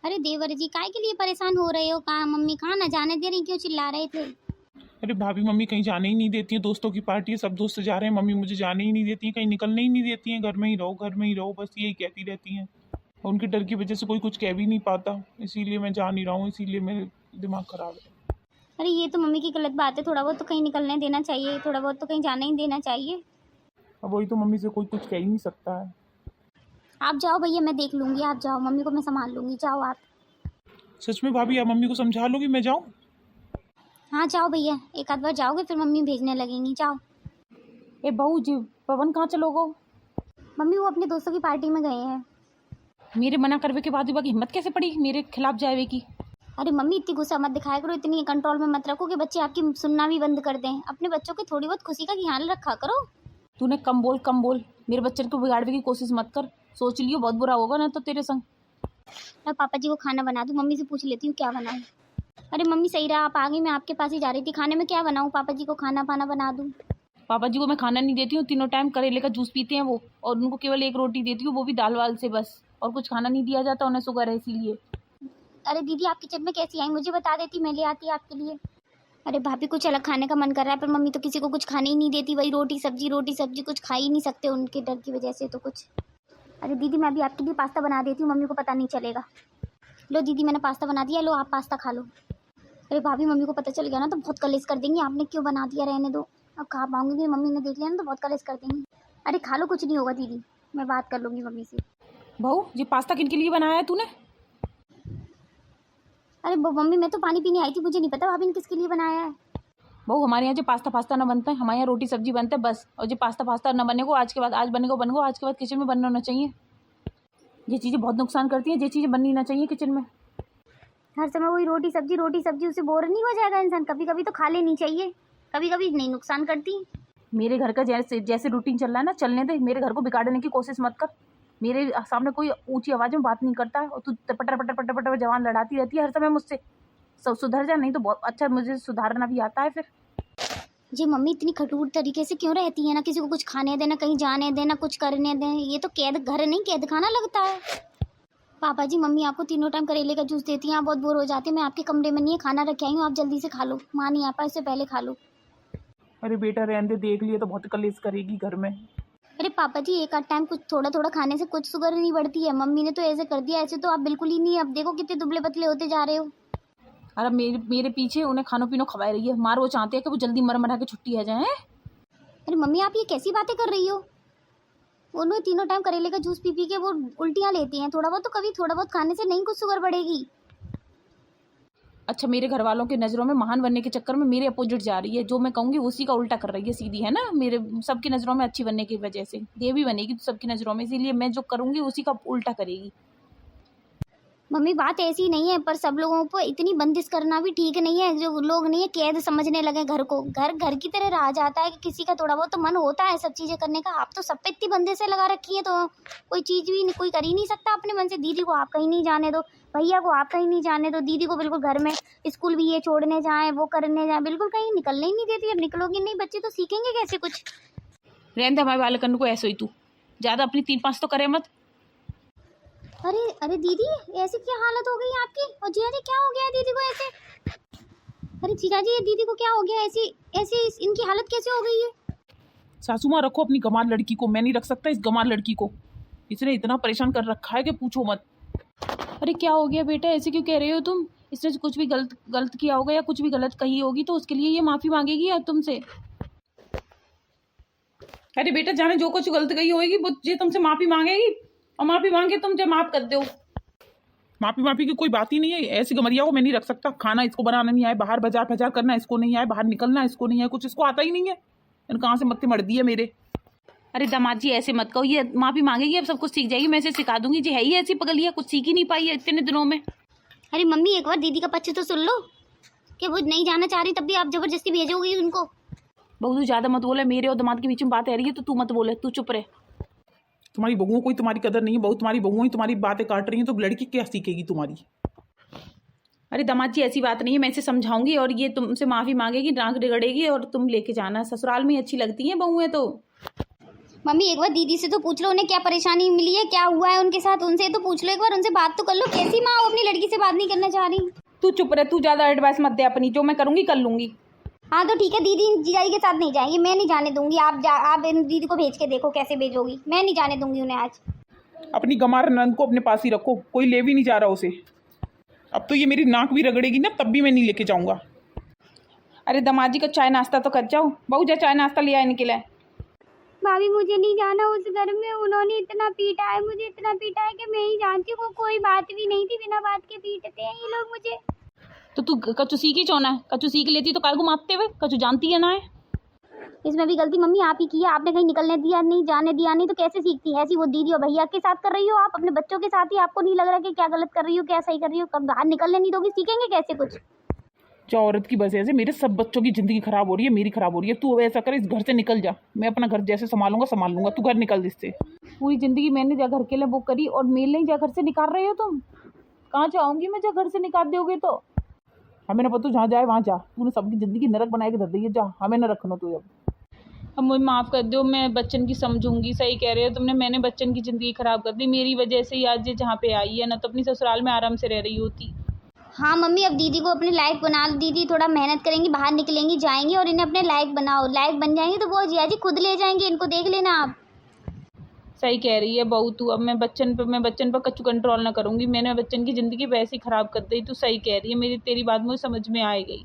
अरे देवर जी काहे के लिए परेशान हो रहे हो? कहाँ मम्मी कहाँ ना जाने दे रही, क्यों चिल्ला रहे थे? अरे भाभी, मम्मी कहीं जाने ही नहीं देती है। दोस्तों की पार्टी है, सब दोस्त जा रहे हैं, मम्मी मुझे जाने ही नहीं देती है, कहीं निकलने ही नहीं देती हैं। घर में ही रहो, घर में ही रहो, बस यही कहती रहती हैं। और उनके डर की वजह से कोई कुछ कह भी नहीं पाता, इसीलिए मैं जा नहीं रहा हूँ, इसीलिए मेरे दिमाग खराब है। अरे ये तो मम्मी की गलत बात है, थोड़ा बहुत तो कहीं निकलने देना चाहिए, थोड़ा बहुत तो कहीं जाने ही देना चाहिए। अब वही तो, मम्मी से कोई कुछ कह ही नहीं सकता है। आप जाओ भैया, मैं देख लूंगी, आप जाओ, मम्मी को मैं संभाल लूंगी, जाओ आप। सच में भाभी, आप मम्मी को समझा लोगी मैं जाऊँ? हाँ जाओ भैया, एक आध बार जाओगे फिर मम्मी भेजने लगेंगी, जाओ। ए बहू जी, पवन कहाँ चलोगो? मम्मी वो अपने दोस्तों की पार्टी में गए हैं। मेरे मना करवे के बाद भी बाकी हिम्मत कैसे पड़ी मेरे खिलाफ जाए की? अरे मम्मी इतनी गुस्सा मत दिखाया करो, इतनी कंट्रोल में मत रखो कि बच्चे आपकी सुनना भी बंद कर दें। अपने बच्चों की थोड़ी बहुत खुशी का ख्याल रखा करो। तूने कम बोल कम बोल, मेरे बच्चे को बिगाड़ने की कोशिश मत कर। सोच लियो बहुत बुरा होगा ना तो तेरे संग। मैं पापा जी को खाना बना दूँ, मम्मी से पूछ लेती हूँ क्या बनाऊँ। अरे मम्मी सही रहा, आप आ गई, मैं आपके पास ही जा रही थी। खाने में क्या बनाऊँ? पापा जी को खाना पाना बना दूँ? पापा जी को मैं खाना नहीं देती हूँ, तीनों टाइम करेले का जूस पीते हैं वो, और उनको केवल एक रोटी देती हूँ, वो भी दाल वाल से बस, और कुछ खाना नहीं दिया जाता, उन्हें शुगर है इसीलिए। अरे दीदी आप किचन में कैसी आई? मुझे बता देती, मैं ले आती आपके लिए। अरे भाभी कुछ अलग खाने का मन कर रहा है, पर मम्मी तो किसी को कुछ खाने ही नहीं देती, वही रोटी सब्जी कुछ खा ही नहीं सकते उनके डर की वजह से तो कुछ। अरे दीदी मैं भी आपके लिए पास्ता बना देती हूँ, मम्मी को पता नहीं चलेगा। लो दीदी मैंने पास्ता बना दिया, लो आप पास्ता खा लो। अरे भाभी मम्मी को पता चल गया ना तो बहुत कलेश कर देंगी, आपने क्यों बना दिया, रहने दो। अब खा पाऊंगी, मम्मी ने देख लिया ना तो बहुत कलेश कर देंगी। अरे खा लो, कुछ नहीं होगा दीदी, मैं बात कर लूँगी मम्मी से। बहू ये पास्ता किन के लिए बनाया है तूने? अरे मम्मी मैं तो पानी पीने आई थी, मुझे नहीं पता भाभी ने किसके लिए बनाया है। बहू हमारे यहाँ जो पास्ता ना बनता है, हमारे यहाँ रोटी सब्जी बनता है बस। और जो पास्ता ना बने को आज के बाद, आज बने को आज के बाद किचन में बनना होना चाहिए। ये चीज़ें बहुत नुकसान करती हैं, ये चीज़ें बननी ना चाहिए किचन में। हर समय वही रोटी सब्जी, उससे बोर नहीं हो जाएगा इंसान? कभी कभी तो खा लेनी चाहिए, कभी कभी नहीं नुकसान करती। मेरे घर का जैसे जैसे रूटीन चल रहा है ना, चलने दे, मेरे घर को बिगाड़ने की कोशिश मत कर। मेरे सामने कोई ऊंची आवाज़ में बात नहीं करता है, और तू पटर पटर पटर पटर जवान लड़ाती रहती है हर समय मुझसे। सब सुधर जा, नहीं तो बहुत अच्छा, मुझे सुधारना भी आता है फिर। जी मम्मी इतनी कठोर तरीके से क्यों रहती है? ना किसी को कुछ खाने देना, कहीं जाने देना, कुछ करने दें, ये तो कैद घर नहीं कैद खाना लगता है। पापा जी मम्मी आपको तीनों टाइम करेले का जूस देती हैं, आप बहुत बोर हो जाते हैं। मैं आपके कमरे में नहीं है, खाना रखे आई हूँ, आप जल्दी से खा लो, माँ नहीं आ पाए इससे पहले खा लो। अरे बेटा रहने दे, देख लिए तो बहुत कलेश करेगी घर में। अरे पापा जी एक आध टाइम कुछ थोड़ा थोड़ा खाने से कुछ शुगर नहीं बढ़ती है, मम्मी ने तो ऐसे कर दिया, ऐसे तो आप बिल्कुल ही नहीं। अब देखो कितने दुबले पतले होते जा रहे हो। अरे मेरे पीछे उन्हें खानो पीनो खवाए रही है, मार वो चाहते हैं कि वो जल्दी मर मरा के छुट्टी आ जाए। अरे मम्मी आप ये कैसी बातें कर रही हो? उन्होंने तीनों टाइम करेले का जूस पी पी के वो उल्टियाँ लेती हैं, थोड़ा बहुत तो कभी थोड़ा बहुत खाने से नहीं कुछ शुगर बढ़ेगी। अच्छा, मेरे घर वालों की नज़रों में महान बनने के चक्कर में मेरे अपोजिट जा रही है, जो मैं कहूँगी उसी का उल्टा कर रही है, सीधी है ना। मेरे सबकी नज़रों में अच्छी बनने की वजह से देवी बनेगी सबकी नज़रों में, इसीलिए मैं जो करूँगी उसी का उल्टा करेगी। मम्मी बात ऐसी नहीं है, पर सब लोगों को इतनी बंदिश करना भी ठीक नहीं है। जो लोग नहीं है कैद समझने लगे घर को, घर घर की तरह रह जाता है कि किसी का थोड़ा बहुत तो मन होता है सब चीज़ें करने का। आप तो सब पे इतनी बंदिशें लगा रखी है तो कोई चीज़ भी कोई कर ही नहीं सकता अपने मन से। दीदी को आप कहीं नहीं जाने दो, भैया को आप कहीं नहीं जाने दो, दीदी को बिल्कुल घर में स्कूल भी ये छोड़ने जाएँ वो करने जाएँ, बिल्कुल कहीं निकलने ही नहीं देती। अब निकलोगी नहीं, बच्चे तो सीखेंगे कैसे कुछ। रहने दे हमारे बालकन को ऐसे ही, तू ज़्यादा अपनी 3-5 तो करे मत। अरे अरे दीदी ऐसी क्या हालत हो गई आपकी? और जीजा जी क्या हो गया है दीदी को ऐसे? अरे जीजा जी ये दीदी को क्या हो गया? ऐसी ऐसी इनकी हालत कैसे हो गई है? सासू माँ रखो अपनी गंवार लड़की को, मैं नहीं रख सकता इस गंवार लड़की को। इसने इतना परेशान कर रखा है कि पूछो मत। अरे क्या हो गया बेटा, ऐसे क्यों कह रहे हो तुम? इसने कुछ भी गलत किया होगा या कुछ भी गलत कही होगी तो उसके लिए ये माफ़ी मांगेगी या तुमसे। अरे बेटा जाने जो कुछ गलत कही होगी वो ये तुमसे माफ़ी मांगेगी, और माफ़ी मांगे तुम जो माफ़ कर दो। माफी की कोई बात ही नहीं है, ऐसी गमरिया को मैं नहीं रख सकता। खाना इसको बनाना नहीं आए, बाहर बाजार बाजार करना इसको नहीं आए, बाहर निकलना इसको नहीं है, कुछ इसको आता ही नहीं है। कहाँ से मत्ती मर दी है मेरे। अरे दामाद जी ऐसे मत कहो, ये माफ़ी मांगेगी अब सब कुछ सीख जाएगी, मैं इसे सिखा दूंगी। जी है ही ऐसी पगली है, कुछ सीख ही नहीं पाई है इतने दिनों में। अरे मम्मी एक बार दीदी का पक्ष तो सुन लो, कि वो नहीं जाना चाह रही तब भी आप जबरदस्ती भेजोगी उनको। बहू तू ज़्यादा मत बोले, मेरे और दामाद के बीच में बात आ रही है तो तू मत बोले, तू चुप रहे। तुम्हारी बहुओं को ही तुम्हारी कदर नहीं है, बहुत तुम्हारी बहुओं ही तुम्हारी बातें काट रही हैं, तो लड़की क्या सीखेगी तुम्हारी। अरे दामाद जी ऐसी बात नहीं है, मैं इसे समझाऊंगी और ये तुमसे माफ़ी मांगेगी, नाक रगड़ेगी और तुम लेके जाना। ससुराल में अच्छी लगती हैं बहुएं तो। मम्मी एक बार दीदी से तो पूछ लो उन्हें क्या परेशानी मिली है, क्या हुआ है उनके साथ, उनसे तो पूछ लो एक बार, उनसे बात तो कर लो। कैसी माँ वो अपनी लड़की से बात नहीं करना चाह रही? तू चुप रहे, तू ज़्यादा एडवाइस मत दे अपनी, जो मैं करूँगी कर लूँगी। हाँ तो ठीक है, दीदी जीजाजी के साथ नहीं जाएंगी, मैं नहीं जाने दूंगी। आप इन दीदी को भेज के देखो कैसे भेजोगी, मैं नहीं जाने दूंगी उन्हें आज। अपनी गंवार नंद को अपने पास ही रखो, कोई ले भी नहीं जा रहा उसे। अब तो ये मेरी नाक भी रगड़ेगी ना, तब भी मैं नहीं लेके जाऊंगा। अरे दमाजी को चाय नाश्ता तो कर जाओ, बहू जा चाय नाश्ता ले आए इनके लिए। भाभी मुझे नहीं जाना उस घर में, उन्होंने इतना पीटा है, मुझे इतना पीटा है कि मैं ही जानती हूँ, कोई बात भी नहीं थी, बिना बात के पीटते हैं ये लोग मुझे। तो तू कचू सीख ही चौना है, कचू सीख लेती तो काय को मारते हुए, कचू जानती है ना है। इसमें भी गलती मम्मी आप ही की है, आपने कहीं निकलने दिया नहीं, जाने दिया नहीं, तो कैसे सीखती है ऐसी? वो दीदी और भैया के साथ कर रही हो आप, अपने बच्चों के साथ ही आपको नहीं लग रहा कि क्या गलत कर रही हो क्या सही कर रही हो? कब बाहर निकलने नहीं दोगी, सीखेंगे कैसे कुछ? जो औरत की वजह से मेरे सब बच्चों की जिंदगी खराब हो रही है, मेरी खराब हो रही है। तू अब ऐसा कर, इस घर से निकल जा, मैं अपना घर जैसे संभाल लूंगा, तू घर निकल इससे। पूरी ज़िंदगी मैंने जा घर के लिए बुक करी और मेरे लिए जा घर से निकाल रहे हो तुम? कहाँ जाऊँगी मैं जब घर से निकाल दोगे तो? हमें ना पता, जहाँ जाए वहाँ जा, तूने सबकी जिंदगी नरक बनाए के धर दी है, जा, हमें ना रखना तू। अब मुझे माफ़ कर दो, मैं बच्चन की समझूंगी। सही कह रहे हो तुमने, मैंने बच्चन की ज़िंदगी ख़राब कर दी, मेरी वजह से ही आज ये जहाँ पे आई है, ना तो अपनी ससुराल में आराम से रह रही होती। हाँ मम्मी, अब दीदी को अपनी लाइफ बना लो, दीदी थोड़ा मेहनत करेंगी, बाहर निकलेंगी, जाएंगी और इन्हें अपने लाइफ बनाओ, लाइफ बन जाएंगी तो वो जिया जी खुद ले जाएंगे इनको, देख लेना आप। सही कह रही है बहू तू। अब मैं बच्चन पर कच्चू कंट्रोल ना करूँगी, मैंने बच्चन की ज़िंदगी वैसे ही ख़राब कर दी। तू सही कह रही है, मेरी तेरी बात मुझे समझ में आ गई।